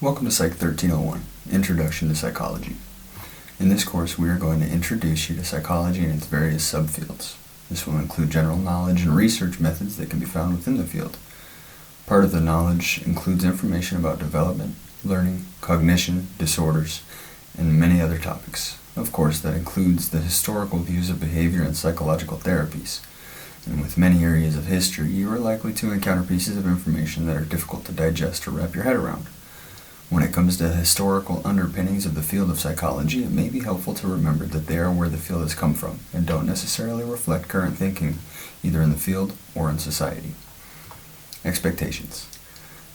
Welcome to Psych 1301, Introduction to Psychology. In this course, we are going to introduce you to psychology and its various subfields. This will include general knowledge and research methods that can be found within the field. Part of the knowledge includes information about development, learning, cognition, disorders, and many other topics. Of course, that includes the historical views of behavior and psychological therapies. And with many areas of history, you are likely to encounter pieces of information that are difficult to digest or wrap your head around. When it comes to historical underpinnings of the field of psychology, it may be helpful to remember that they are where the field has come from and don't necessarily reflect current thinking, either in the field or in society. Expectations.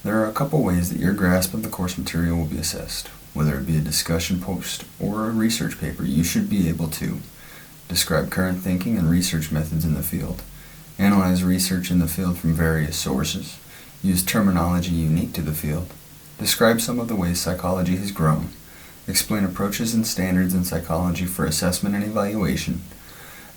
There are a couple ways that your grasp of the course material will be assessed. Whether it be a discussion post or a research paper, you should be able to describe current thinking and research methods in the field, analyze research in the field from various sources, use terminology unique to the field, describe some of the ways psychology has grown, explain approaches and standards in psychology for assessment and evaluation,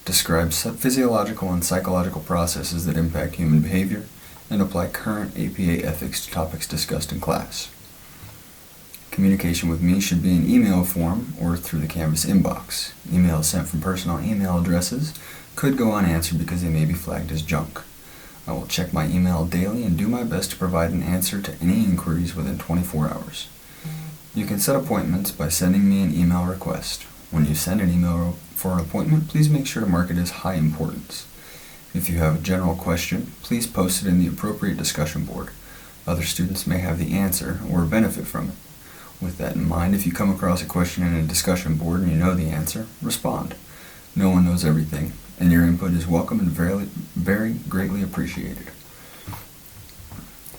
describe physiological and psychological processes that impact human behavior, and apply current APA ethics to topics discussed in class. Communication with me should be in email form or through the Canvas inbox. Emails sent from personal email addresses could go unanswered because they may be flagged as junk. I will check my email daily and do my best to provide an answer to any inquiries within 24 hours. You can set appointments by sending me an email request. When you send an email for an appointment, please make sure to mark it as high importance. If you have a general question, please post it in the appropriate discussion board. Other students may have the answer or benefit from it. With that in mind, if you come across a question in a discussion board and you know the answer, respond. No one knows everything, and your input is welcome and very greatly appreciated.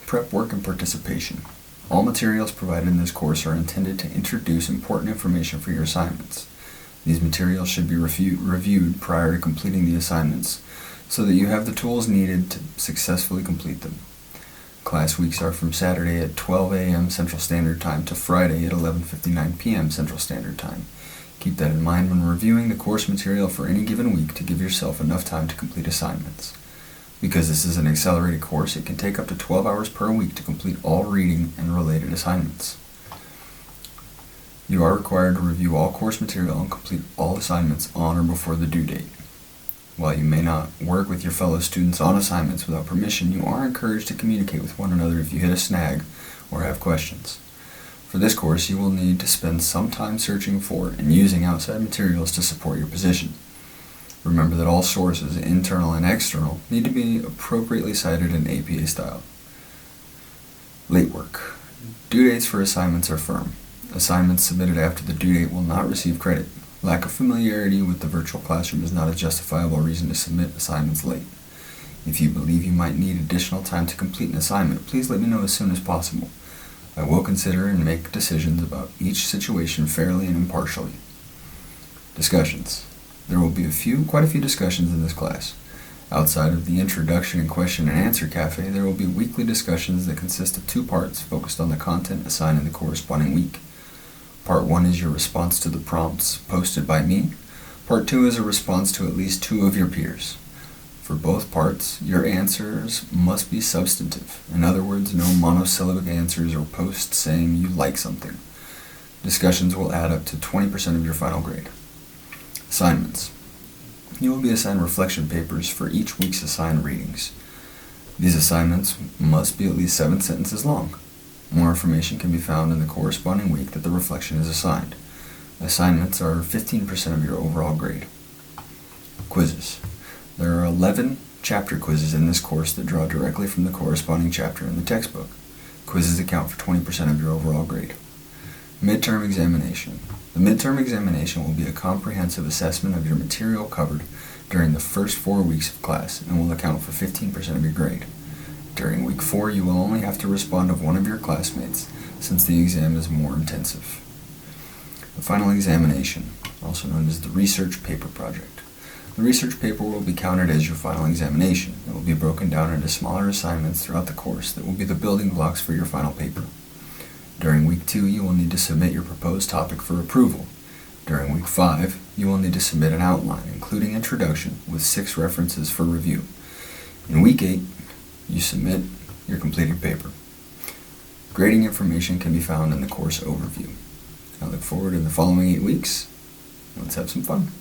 Prep work and participation. All materials provided in this course are intended to introduce important information for your assignments. These materials should be reviewed prior to completing the assignments so that you have the tools needed to successfully complete them. Class weeks are from Saturday at 12 a.m. Central Standard Time to Friday at 11:59 p.m. Central Standard Time. Keep that in mind when reviewing the course material for any given week to give yourself enough time to complete assignments. Because this is an accelerated course, it can take up to 12 hours per week to complete all reading and related assignments. You are required to review all course material and complete all assignments on or before the due date. While you may not work with your fellow students on assignments without permission, you are encouraged to communicate with one another if you hit a snag or have questions. For this course, you will need to spend some time searching for and using outside materials to support your position. Remember that all sources, internal and external, need to be appropriately cited in APA style. Late work. Due dates for assignments are firm. Assignments submitted after the due date will not receive credit. Lack of familiarity with the virtual classroom is not a justifiable reason to submit assignments late. If you believe you might need additional time to complete an assignment, please let me know as soon as possible. I will consider and make decisions about each situation fairly and impartially. Discussions. There will be quite a few discussions in this class. Outside of the introduction and question and answer cafe, there will be weekly discussions that consist of 2 parts focused on the content assigned in the corresponding week. Part 1 is your response to the prompts posted by me. Part 2 is a response to at least 2 of your peers. For both parts, your answers must be substantive. In other words, no monosyllabic answers or posts saying you like something. Discussions will add up to 20% of your final grade. Assignments. You will be assigned reflection papers for each week's assigned readings. These assignments must be at least 7 sentences long. More information can be found in the corresponding week that the reflection is assigned. Assignments are 15% of your overall grade. Quizzes. There are 11 chapter quizzes in this course that draw directly from the corresponding chapter in the textbook. Quizzes account for 20% of your overall grade. Midterm examination. The midterm examination will be a comprehensive assessment of your material covered during the first 4 weeks of class and will account for 15% of your grade. During week 4, you will only have to respond to one of your classmates, since the exam is more intensive. The final examination, also known as the research paper project. The research paper will be counted as your final examination. It will be broken down into smaller assignments throughout the course that will be the building blocks for your final paper. During week 2, you will need to submit your proposed topic for approval. During week 5, you will need to submit an outline, including introduction, with 6 references for review. In week 8, you submit your completed paper. Grading information can be found in the course overview. I look forward to the following 8 weeks. Let's have some fun.